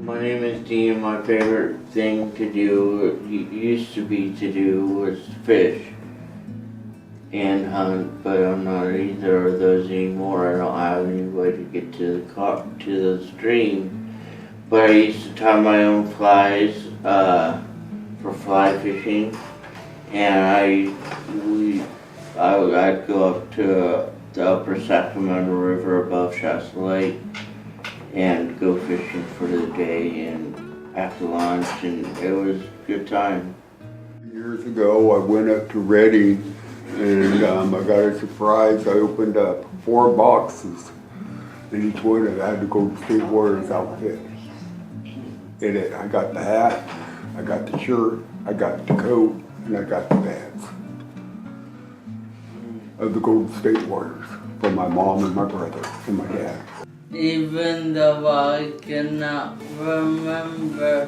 My name is Dean. My favorite thing to do, used to be to do, was fish and hunt, but I'm not either of those anymore. I don't have any way to get to the stream. But I used to tie my own flies for fly fishing, and I'd go up to the upper Sacramento River above Shasta Lake and go fishing for the day and after lunch, and it was a good time. Years ago, I went up to Redding and I got a surprise. I opened up 4 boxes, and each one I had to go to State Warriors outfit. In it, I got the hat, I got the shirt, I got the coat, and I got the pants of the Golden State Warriors for my mom and my brother and my dad. Even though I cannot remember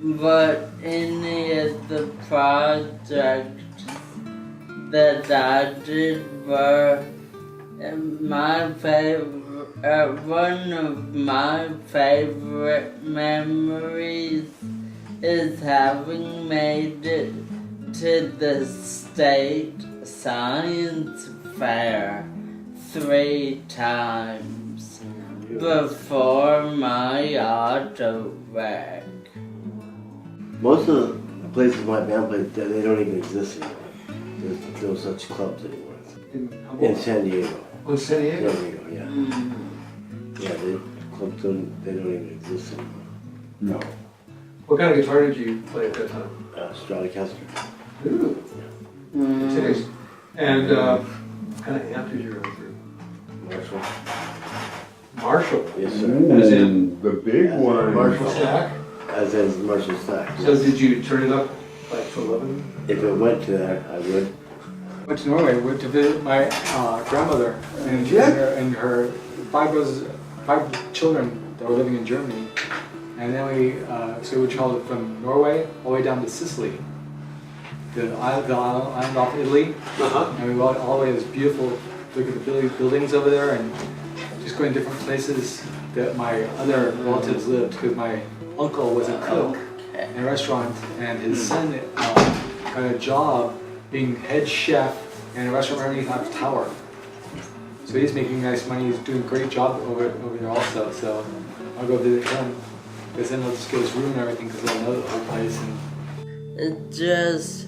what any of the projects that I did were, my favorite, one of my favorite memories is having made it to the state science fair 3 times before my auto wreck. Most of the places my band played, they don't even exist anymore. There's no such clubs anymore. In San Diego. Oh, San Diego? San Diego, yeah. Mm-hmm. Yeah, the clubs they don't even exist anymore. No. What kind of guitar did you play at that time? Stratocaster. Ooh. Yeah. Taste. And what kind of amp did you run through? Marshall. Marshall? Yes, sir. Ooh, As in the big one. Marshall stack? As in Marshall stack. So did you turn it up like to 11? If it went to that, I would. Went to Norway, went to visit my grandmother and her 5 children that were living in Germany. And then we traveled from Norway all the way down to Sicily, the island off Italy. And we went all the way to this beautiful, look at the buildings over there, and just going to different places that my other relatives lived, because my uncle was a cook in a restaurant, and his son got a job being head chef in a restaurant underneath the tower. So he's making nice money. He's doing a great job over there also. So I'll go visit him, because then he'll just get his room and everything, because he'll know the whole place. And just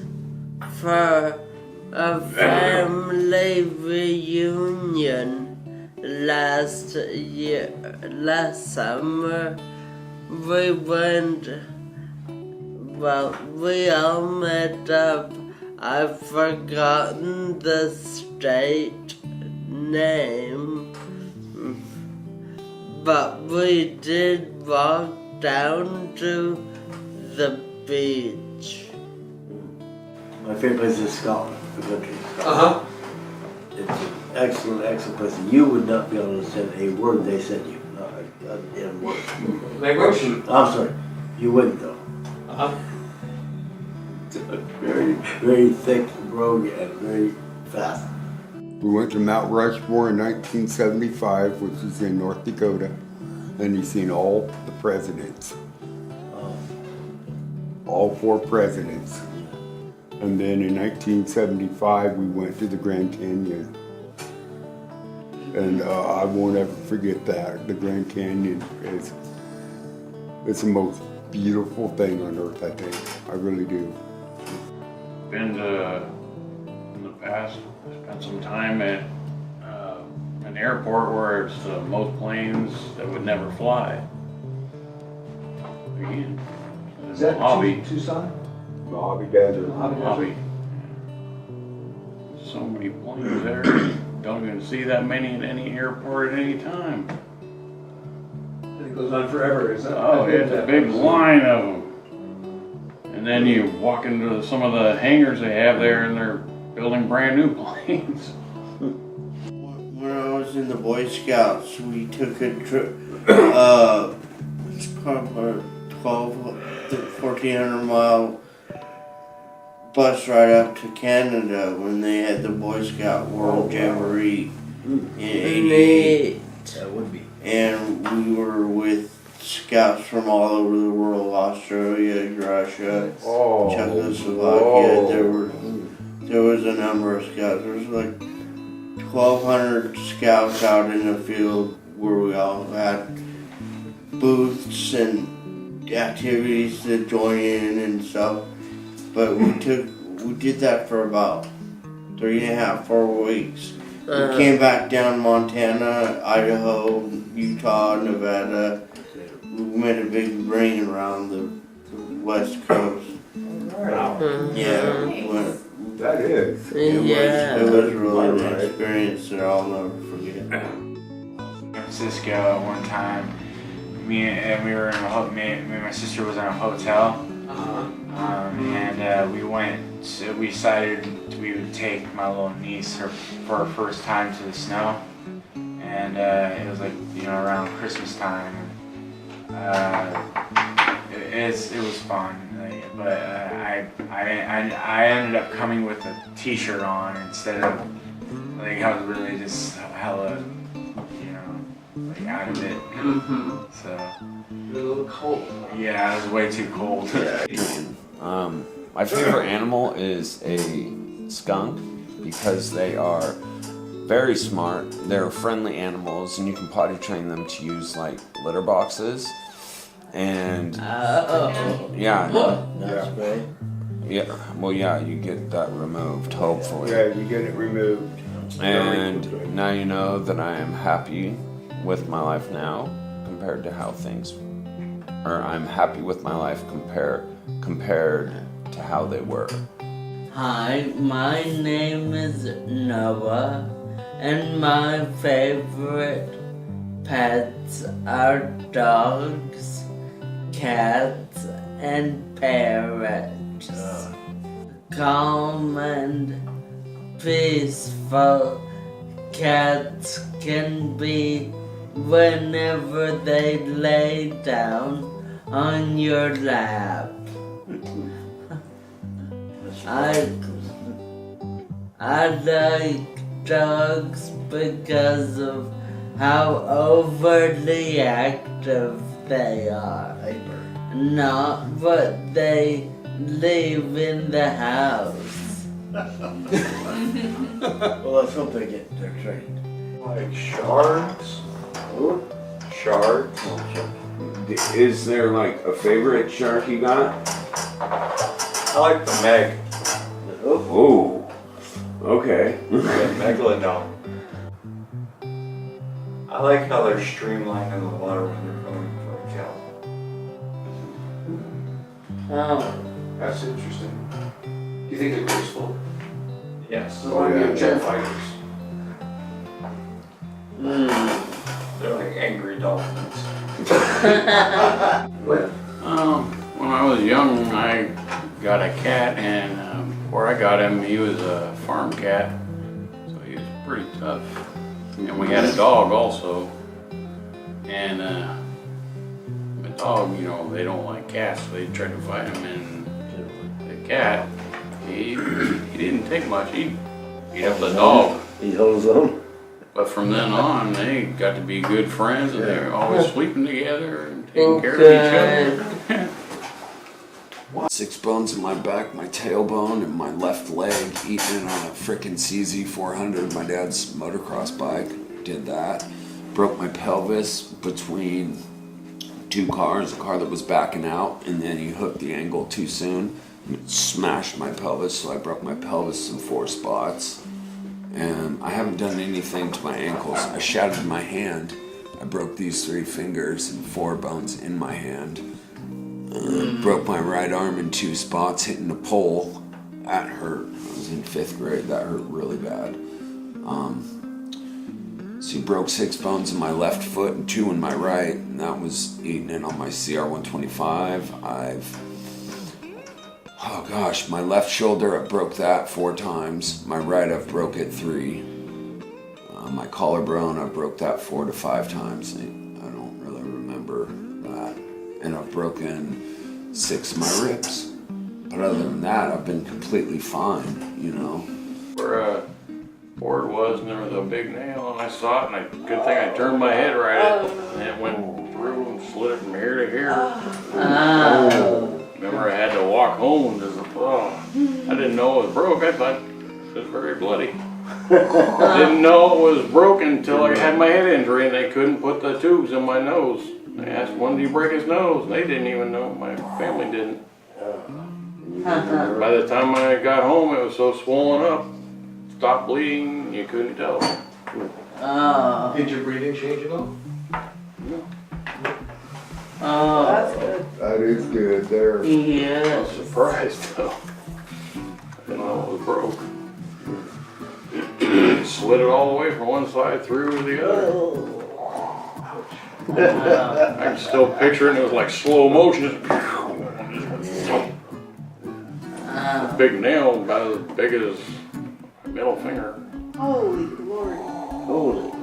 for a family reunion last summer, we all met up. I've forgotten the state name, but we did walk down to the beach. My favorite place is Scotland, the country. Scotland. It's an excellent place. You would not be able to send a word they sent you. Not a word. Language? I'm sorry. You wouldn't though. Very, very thick road and very fast. We went to Mount Rushmore in 1975, which is in North Dakota, and you've seen all the presidents. All 4 presidents. And then in 1975, we went to the Grand Canyon. And I won't ever forget that. The Grand Canyon it's the most beautiful thing on earth, I think. I really do. Been to, in the past, spent some time at an airport where it's the most planes that would never fly. Again, Is that Mojave. Tucson? Mojave Desert. Mojave. So many planes there. Don't even see that many at any airport at any time. And it goes on forever, is that? Oh, it's a big line of them. And then you walk into some of the hangars they have there, and they're building brand new planes. When I was in the Boy Scouts, we took a trip, it's probably 1,400 mile bus ride up to Canada when they had the Boy Scout World Jamboree in '88. That would be. And we were with scouts from all over the world, Australia, Russia, Oh, Czechoslovakia. whoa. There was a number of scouts. There was like 1,200 scouts out in the field where we all had booths and activities to join in and stuff. But we did that for about 3.5, 4 weeks. We came back down Montana, Idaho, Utah, Nevada. We made a big ring around the West Coast. Yeah, we went. That is. It was really an experience that I'll never forget. San Francisco one time. Me and we were in me and my sister was in a hotel, and we went. So we decided we would take my little niece for her first time to the snow, and it was like around Christmas time. It was fun, but I ended up coming with a t-shirt on instead of like I was really just hella like out of it. So You're a little cold. yeah, it was way too cold. My favorite animal is a skunk because they are very smart. They're friendly animals, and you can potty train them to use like litter boxes. And yeah, That's great. yeah. Well, yeah, you get that removed, hopefully. Yeah, you get it removed. And now you know that I am happy with my life now compared to how things, or I'm happy with my life compared to how they were. Hi, my name is Noah, and my favorite pets are dogs, cats, and parrots. Calm and peaceful cats can be whenever they lay down on your lap. I like dogs because of how overly active they are. Not what they leave in the house. Well, let's hope they get their trained. Like sharks? Sharks? Is there like a favorite shark you got? I like the Meg. Oh, okay. Megalodon. I like how they're streamlined in the water when they're going for a kill. That's interesting. Do you think they're useful? Yes. Remind me of jet fighters. They're like angry dolphins. When I was young, I got a cat, and before I got him, he was a farm cat, so he was pretty tough. And we had a dog also, and the dog, they don't like cats, so they tried to fight him, and the cat, he didn't take much. He beat up the dog. He holds them. But from then on, they got to be good friends, and they were always sleeping together and taking care of each other. 6 bones in my back, my tailbone, and my left leg eaten on a frickin' CZ 400, my dad's motocross bike. Did that. Broke my pelvis between 2 cars, a car that was backing out, and then he hooked the angle too soon. Smashed my pelvis, so I broke my pelvis in 4 spots. And I haven't done anything to my ankles. I shattered my hand. I broke these 3 fingers and 4 bones in my hand. Broke my right arm in 2 spots, hitting a pole. That hurt. I was in 5th grade. That hurt really bad. So he broke 6 bones in my left foot and 2 in my right, and that was eating in on my CR125. My left shoulder, I broke that 4 times. My right, I've broke it 3. My collarbone, I broke that 4 to 5 times. I don't really remember that. And I've broken 6 of my ribs. But other than that, I've been completely fine, Where board was, and there was a big nail, and I saw it, and good thing I turned my head right at it, and it went through and slid it from here I thought it was very bloody. Didn't know it was broken until I had my head injury and they couldn't put the tubes in my nose. They asked, when did he break his nose? They didn't even know. My family didn't. By the time I got home, it was so swollen up, stopped bleeding, you couldn't tell. Did your breathing change at all? That is good there. I Yeah. was surprised though. I didn't know it was broke. Slid it all the way from one side through to the other. I can still picture it, and it was like slow motion. A big nail about as big as my middle finger. Holy Lord.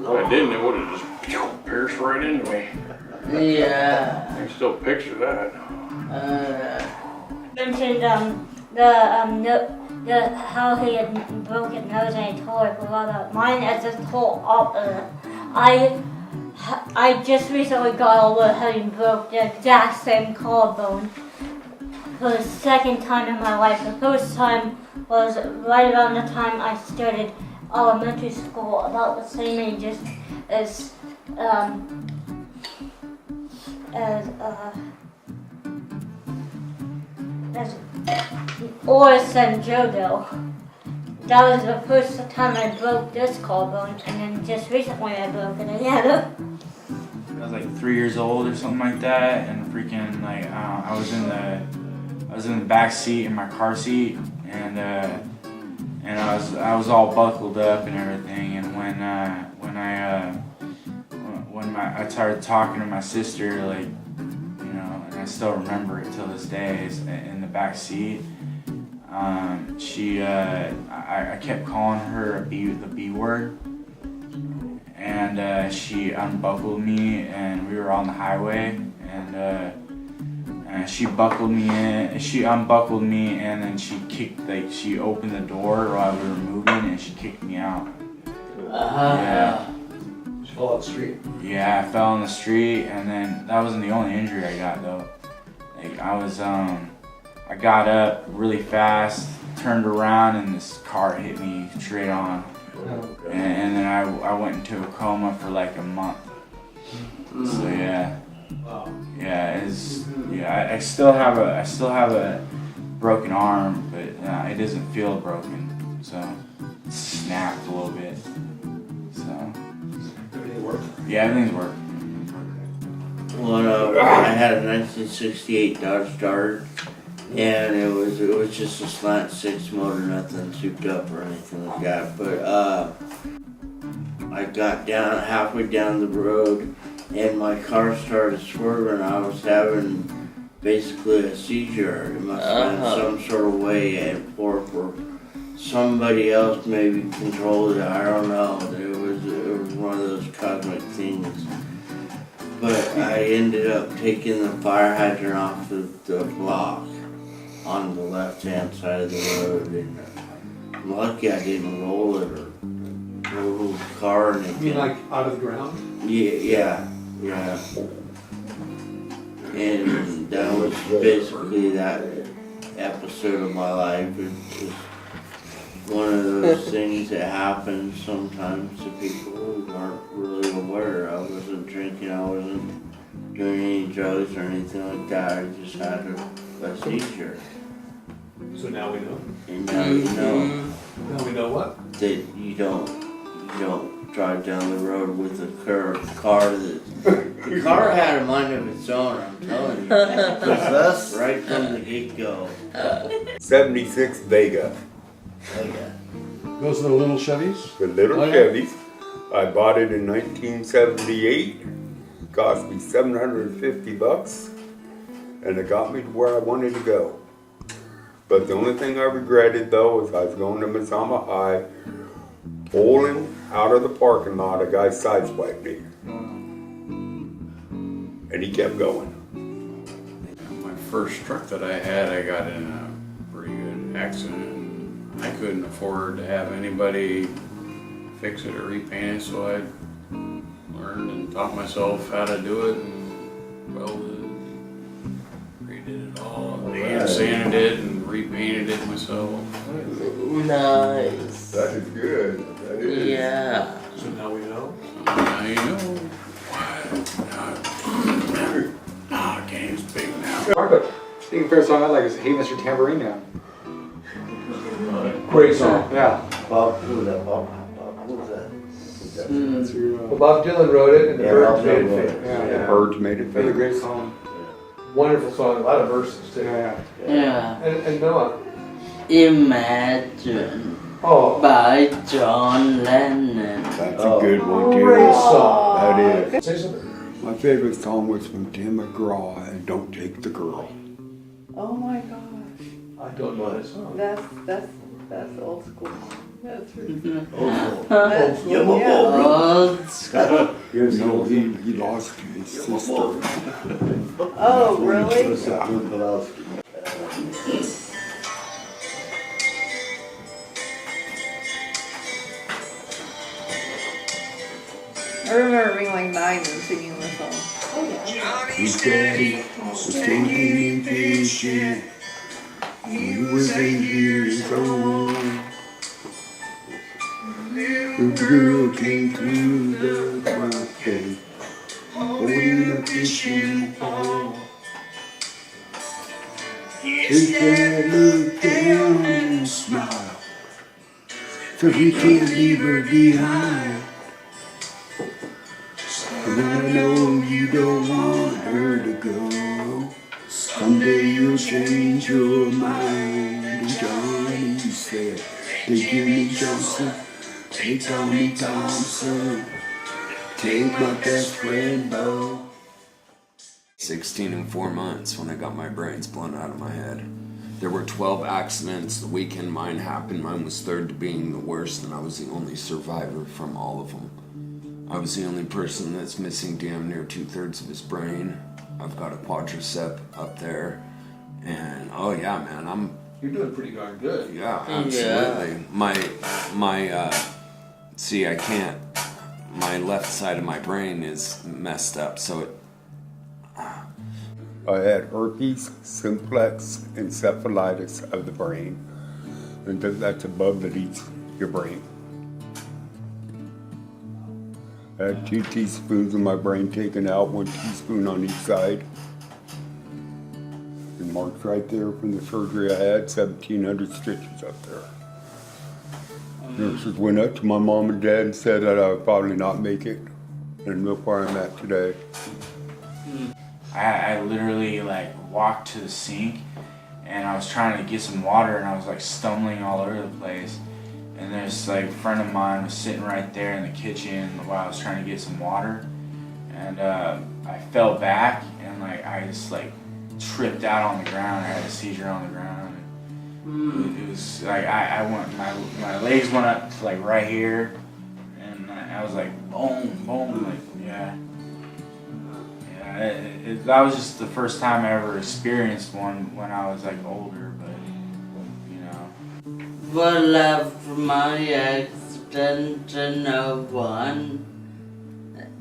If I didn't, it would have just pierced right into me. Yeah. I can still picture that. Mentioned the how he had broken his nose and he tore it brother. Mine is just whole opposite. I just recently got over having broke the exact same collarbone for the second time in my life. The first time was right around the time I started elementary school, about the same age as Oris and Jodo. That was the first time I broke this collarbone, and then just recently I broke it again. I was like 3 years old or something like that, and freaking like I was in the back seat in my car seat, and I was all buckled up and everything. And when I started talking to my sister, like, you know, and I still remember it till this day, is in the back seat. I kept calling her the B word, and she unbuckled me, and we were on the highway, and she buckled me in. She unbuckled me, and then she opened the door while we were moving, and she kicked me out. Yeah. She fell out the street. Yeah, I fell in the street, and then that wasn't the only injury I got though. Like I got up really fast, turned around, and this car hit me straight on. And then I went into a coma for like a month. So yeah. Wow. Yeah, I still have a broken arm, but it doesn't feel broken. So it snapped a little bit. So Everything worked? yeah, everything's working. Well, I had a 1968 Dodge Dart, and it was just a slant six motor, nothing souped up or anything like that. But I got down halfway down the road, and my car started swerving. I was having basically a seizure. It must have been some sort of way, and for somebody else maybe controlled it. I don't know. It was one of those cosmic things. But I ended up taking the fire hydrant off the block on the left-hand side of the road, and I'm lucky I didn't roll it or roll the car or anything. You mean like out of the ground? Yeah. And that was basically that episode of my life. It's just one of those things that happens sometimes to people who aren't really aware. I wasn't drinking, I wasn't doing any drugs or anything like that. I just had a seizure. So now we know. And now you know Now we know what? that you don't drive down the road with a car that the car had a mind of its own, I'm telling you. Possessed? Right from the get-go. 76 Vega. Oh yeah. Those are the little Chevys? The little Oh, yeah. Chevys. I bought it in 1978. Cost me $750, and it got me to where I wanted to go. But the only thing I regretted though is I was going to Mazama High, pulling out of the parking lot. A guy sideswiped me, and he kept going. My first truck that I had, I got in a pretty good accident. I couldn't afford to have anybody fix it or repaint it, so I learned and taught myself how to do it and welded, redid it all, and sanded it and repainted it myself. Nice. That is good. That is. Yeah. So now we know. Now you know. Ah, game's big now. Marco, I think the favorite song I like is Hey Mr. Tambourine Man. Great song. Yeah. Bob, who was that? Bob, who was that? That's your, Well, Bob Dylan wrote it, and the Yeah, Birds Bob made Dylan it wrote it. famous. yeah, The Birds made it Really great famous. song. Wonderful song, a lot of verses too. Yeah. Yeah. And Noah. Imagine Oh, by John Lennon. That's a good one too. great song. That is. Say something. My favorite song was from Tim McGraw and Don't Take the Girl. Oh my gosh, I don't know that song. that's old school. That's really Oh, that's, Yeah. Old school. Here's No, he lost his sister. Oh, really? I remember being like 9 and singing this song. His daddy was taking him fishing. He was 8 years old. The girl came through the buffet, holding a fishing pole. His dad looked down and smiled, so he can't leave her behind. And I know you don't want her to go. Someday you'll change your mind. And Johnny said, take Jimmy Johnson, take Tommy Thompson, take my best friend Bo. 16 and 4 months when I got my brains blown out of my head. There were 12 accidents. The weekend mine happened. Mine was third to being the worst, and I was the only survivor from all of them. I was the only person that's missing damn near 2/3 of his brain. I've got a quadricep up there, and oh yeah, man, You're doing pretty darn good. yeah, absolutely. See, I can't. My left side of my brain is messed up, so it. I had herpes, simplex, encephalitis of the brain. And that's a bug that eats your brain. I had 2 teaspoons of my brain taken out, 1 teaspoon on each side. And marked right there from the surgery I had, 1,700 stitches up there. Nurses went up to my mom and dad and said that I would probably not make it. And look where I'm at today. I literally like walked to the sink and I was trying to get some water and I was like stumbling all over the place. And this like friend of mine was sitting right there in the kitchen while I was trying to get some water. And I fell back and like I just like tripped out on the ground. I had a seizure on the ground. It was like I went, my legs went up to like right here, and I was like boom, boom, like yeah. That was just the first time I ever experienced one when I was like older, but you know. Well, after my accident in 01,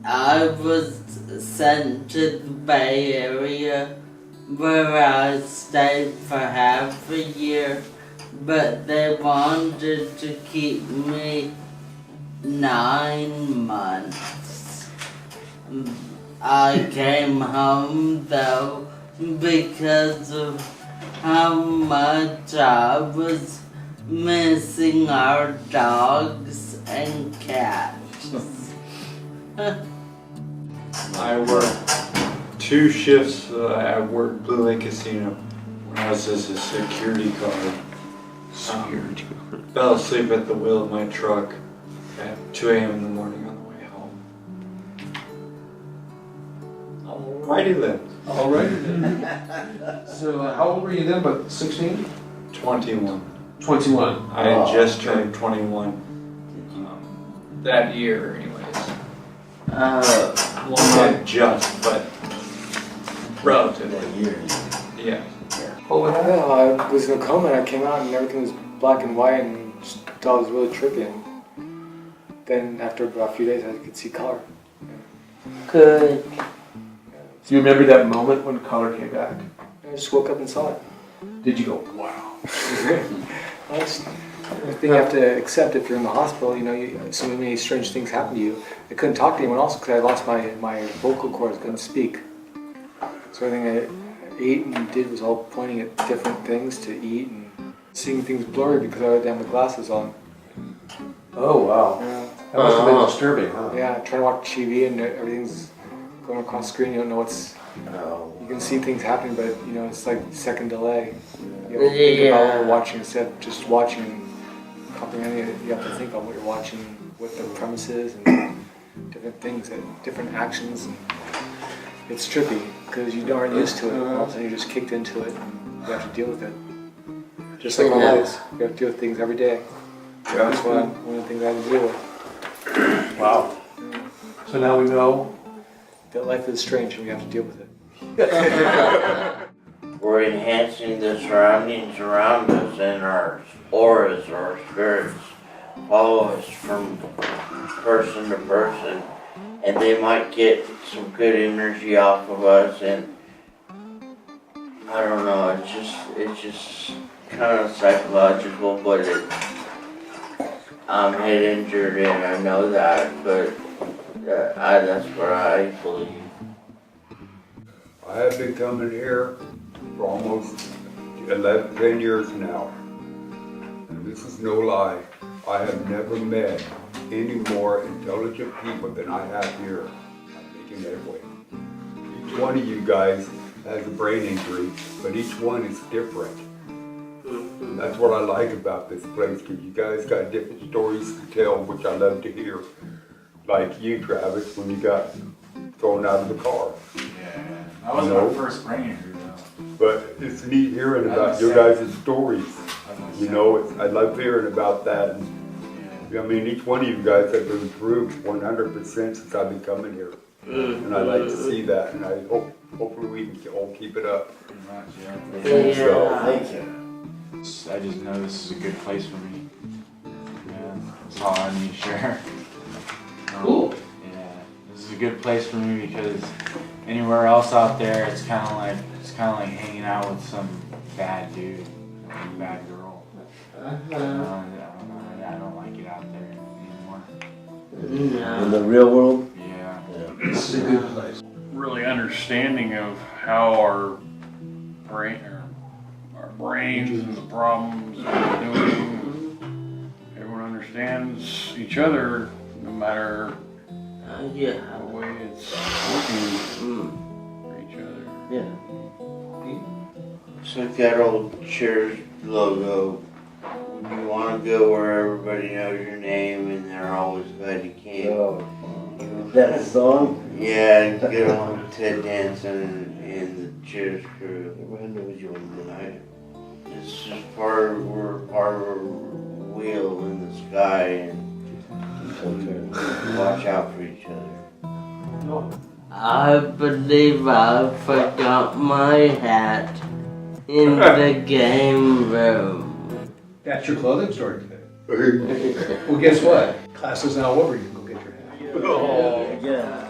I was sent to the Bay Area where I stayed for half a year, but they wanted to keep me 9 months. I came home though because of how much I was missing our dogs and cats. I worked 2 shifts. I worked Blue Lake Casino when I was as a security guard. Fell asleep at the wheel of my truck at 2 a.m. in the morning on the way home. Alrighty then. All right. Then. So how old were you then? About 16? 21. 21. I had just turned 21. That year, anyways. Well, not just, but relatively. Yeah. Well, what happened? I was in a coma and I came out and everything was black and white and just thought it was really trippy. And then after about a few days I could see color. Good. Do you remember that moment when color came back? I just woke up and saw it. Did you go, wow? Well, it's the thing you have to accept if you're in the hospital. You know, so many strange things happen to you. I couldn't talk to anyone else because I lost my vocal cords. Couldn't speak. So everything I ate and did was all pointing at different things to eat and seeing things blurry because I had to have my glasses on. Oh, wow. Yeah. That must have been disturbing, huh? Yeah, trying to watch TV and everything's going across the screen. You don't know what's. You can see things happening, but you know it's like second delay. You have to think about what you're watching instead of just watching and comprehending it. You have to think about what you're watching, what the premise is, and different things, different actions. And it's trippy because you aren't used to it. All of a sudden you're just kicked into it, and you have to deal with it. Just like our lives, you have to deal with things every day. Yeah. That's one of the things I had to deal with. Wow. So now we know. That life is strange and we have to deal with it. We're enhancing the surroundings around us, and our auras, our spirits, follow us from person to person, and they might get some good energy off of us, and I don't know, it's just kind of psychological, but I'm head injured and I know that, but that's what I believe. I have been coming here for almost 10 years now. And this is no lie. I have never met any more intelligent people than I have here at Making Headway. Each one of you guys has a brain injury, but each one is different. And that's what I like about this place, because you guys got different stories to tell, which I love to hear. Like you, Travis, when you got thrown out of the car. Yeah, that wasn't my first brain injury though. But it's neat hearing about your guys' stories. You know, I love hearing about that. And, I mean, each one of you guys have improved 100% since I've been coming here. And I like to see that, and I hopefully we can all keep it up. Pretty much, yeah. So, Thank you. I just know this is a good place for me. Yeah, that's all I need to share. Cool. Yeah, this is a good place for me because anywhere else out there, it's kind of like hanging out with some bad dude, bad girl. I don't like it out there anymore. In the real world? Yeah. This is a good place. Really understanding of how our brains and the problems we're doing. Everyone understands each other, no matter Yeah. the way it's working for each other. Yeah. It's like that old Cheers logo. You want to go where everybody knows your name and they're always glad you came. Oh, is that a song? Yeah, get on with Ted Danson and the Cheers crew. Everyone knows you on the night. It's just we're part of a wheel in the sky, and we watch out for each other. I believe I forgot my hat in the game room. That's your clothing store today. Well, guess what? Class is now over. You can go get your hat. Yeah.